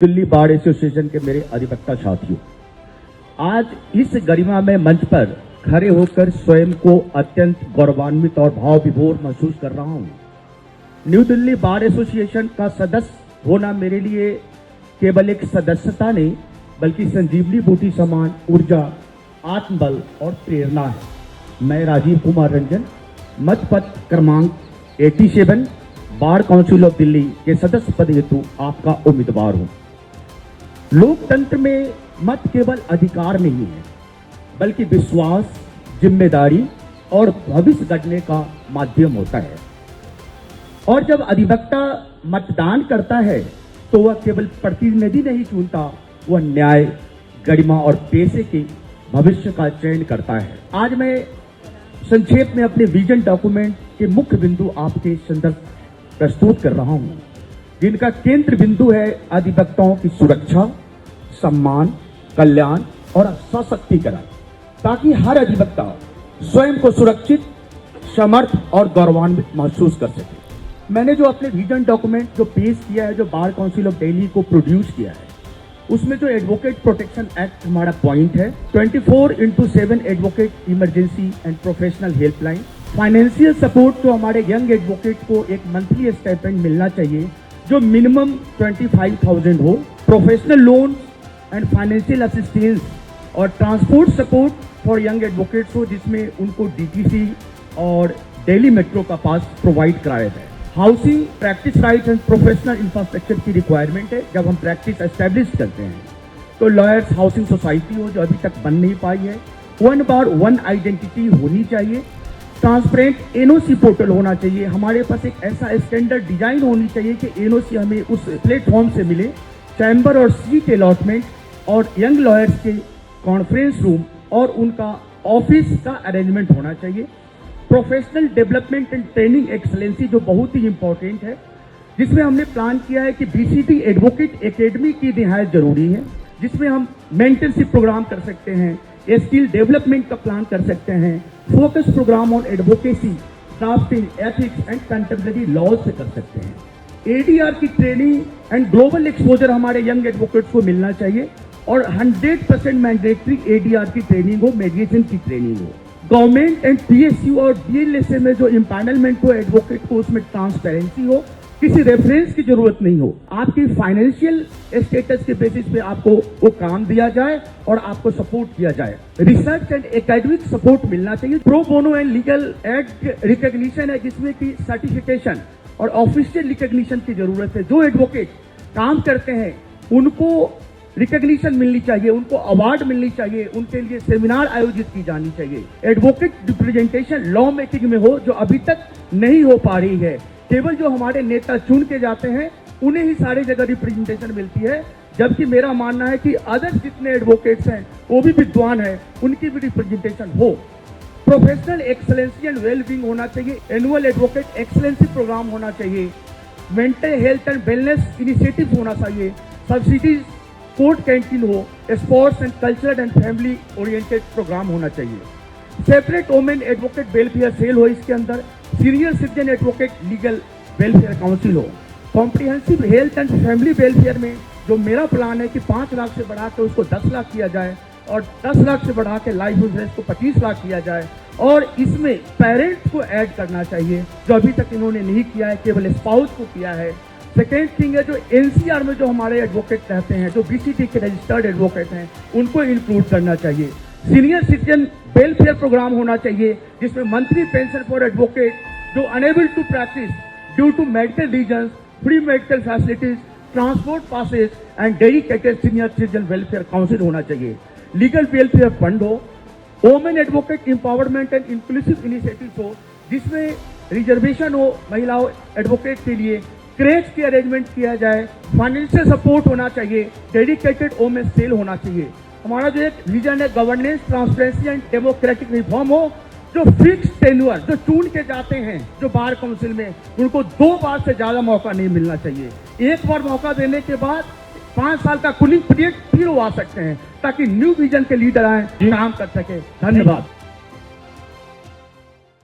Delhi bar association के मेरे अधिवक्ता साथियों, आज इस गरिमा में मंच पर खड़े होकर स्वयं को अत्यंत गौरवान्वित और भाव विभोर महसूस कर रहा हूं। न्यू दिल्ली बार एसोसिएशन का सदस्य होना मेरे लिए केवल एक सदस्यता नहीं बल्कि संजीवनी बूटी समान ऊर्जा, आत्मबल और प्रेरणा है। मैं राजीव कुमार रंजन, मत पत्र क्रमांक 87 बार काउंसिल ऑफ दिल्ली के सदस्य पद हेतु आपका उम्मीदवार हूं। लोकतंत्र में मत केवल अधिकार नहीं है बल्कि विश्वास, जिम्मेदारी और भविष्य गढ़ने का माध्यम होता है। और जब अधिवक्ता मतदान करता है तो वह केवल प्रतिनिधि नहीं चुनता, वह न्याय, गरिमा और पेशे के भविष्य का चयन करता है। आज मैं संक्षेप में अपने विजन डॉक्यूमेंट के मुख्य बिंदु आपके संदर्भ प्रस्तुत कर रहा हूं, जिनका केंद्र बिंदु है अधिवक्ताओं की सुरक्षा, सम्मान, कल्याण और सशक्तिकरण, ताकि हर अधिवक्ता स्वयं को सुरक्षित, समर्थ और गौरवान्वित महसूस कर सके। मैंने जो अपने विजन डॉक्यूमेंट जो पेश किया है, जो बार काउंसिल ऑफ दिल्ली को प्रोड्यूस किया है, उसमें जो एडवोकेट प्रोटेक्शन एक्ट हमारा पॉइंट है, 24/7 advocate emergency and professional helpline, financial support जो हमारे यंग एडवोकेट को एक मंथली स्टाइपेंड मिलना चाहिए जो मिनिमम 25,000 हो, professional loan and financial assistance और transport support for young advocates हो, जिसमें उनको डीटीसी और दिल्ली मेट्रो का पास प्रोवाइड कराया जाए। Housing, practice right and professional infrastructure की रिक्वायरमेंट है। जब हम प्रैक्टिस एस्टेब्लिश करते हैं तो लॉयर्स हाउसिंग सोसाइटी हो जो अभी तक बन नहीं पाई है, 1 बार 1 आइडेंटिटी होनी चाहिए, ट्रांसपेरेंट एनओसी पोर्टल होना चाहिए। हमारे पास एक ऐसा स्टैंडर्ड डिजाइन होनी चाहिए कि एनओसी हमें उस प्लेटफॉर्म से मिले। चैम्बर और सीट अलॉटमेंट और यंग लॉयर्स के कॉन्फ्रेंस रूम और उनका ऑफिस का अरेंजमेंट होना चाहिए। Professional development and training excellency जो बहुत ही इंपॉर्टेंट है, जिसमें हमने प्लान किया है कि बीसीटी एडवोकेट एकेडमी की निहायत जरूरी है, जिसमें हम मेंटरशिप प्रोग्राम कर सकते हैं, स्किल डेवलपमेंट का प्लान कर सकते हैं, focus programme on advocacy, drafting, ethics and contemporary laws से कर सकते हैं। एडीआर की ट्रेनिंग एंड ग्लोबल एक्सपोजर हमारे यंग एडवोकेट्स को मिलना चाहिए और 100% मैंडेटरी एडीआर की ट्रेनिंग हो, मेडिएशन की ट्रेनिंग हो। गवर्नमेंट एंड पीएसयू और डीएलएसए में जो एम्पानलमेंट हो एडवोकेट को, उसमें ट्रांसपेरेंसी हो, किसी रेफरेंस की जरूरत नहीं हो, आपकी फाइनेंशियल स्टेटस के बेसिस पे आपको वो काम दिया जाए और आपको सपोर्ट किया जाए। रिसर्च एंड एकेडमिक सपोर्ट मिलना चाहिए। Pro bono and legal aid recognition है, जिसमें की सर्टिफिकेशन और ऑफिशियल रिकॉग्निशन की जरूरत है। जो एडवोकेट काम करते हैं उनको रिकॉग्निशन मिलनी चाहिए, उनको अवार्ड मिलनी चाहिए, उनके लिए सेमिनार आयोजित की जानी चाहिए। एडवोकेट रिप्रेजेंटेशन लॉ मेकिंग में हो, जो अभी तक नहीं हो पा रही है। केवल जो हमारे नेता चुन के जाते हैं उन्हें ही सारी जगह रिप्रेजेंटेशन मिलती है, जबकि मेरा मानना है कि अदर जितने एडवोकेट्स हैं वो भी विद्वान हैं, उनकी भी रिप्रेजेंटेशन हो। प्रोफेशनल एक्सलेंसी एंड वेलबींग होना चाहिए। एनुअल एडवोकेट एक्सलेंसी प्रोग्राम होना चाहिए। Mental health and wellness initiative होना चाहिए। सब्सिडीज, कोर्ट कैंटीन हो, sports and cultural and family oriented programme होना चाहिए। Separate women advocate welfare cell हो, इसके अंदर senior citizen advocate legal welfare council हो। Comprehensive health and family welfare में जो मेरा प्लान है कि 5 लाख से बढ़ा के उसको 10 लाख किया जाए और 10 लाख से बढ़ा के लाइफ इंश्योरेंस को 25 लाख किया जाए, और इसमें पेरेंट्स को ऐड करना चाहिए जो अभी तक इन्होंने नहीं किया है, केवल स्पाउस को किया है। सेकेंड थिंग है, जो एनसीआर में जो हमारे एडवोकेट रहते हैं, जो बीसीटी के रजिस्टर्ड एडवोकेट हैं, उनको इंक्लूड करना चाहिए। सीनियर सिटीजन वेलफेयर प्रोग्राम होना चाहिए, जिसमें मंथली पेंशन फॉर एडवोकेट जो unable to practise due to medical reasons, free medical facilities, transport passes and dedicated senior citizen welfare council होना चाहिए। लीगल वेलफेयर फंड हो। Women advocate empowerment and inclusive initiative हो, जिसमें reservation हो महिलाओं advocate के लिए, क्रेच की अरेंजमेंट किया जाए, फाइनेंशियल सपोर्ट होना चाहिए, डेडिकेटेड वोमेन सेल होना चाहिए। हमारा जो एक विजन है, governance, transparency and democratic reform हो। जो फिक्स टेन्योर जो चुन के जाते हैं जो बार काउंसिल में, उनको 2 बार से ज्यादा मौका नहीं मिलना चाहिए। 1 बार मौका देने के बाद 5 साल का कूलिंग पीरियड फिर वो आ सकते हैं, ताकि न्यू विजन के लीडर आए, काम कर सके। धन्यवाद।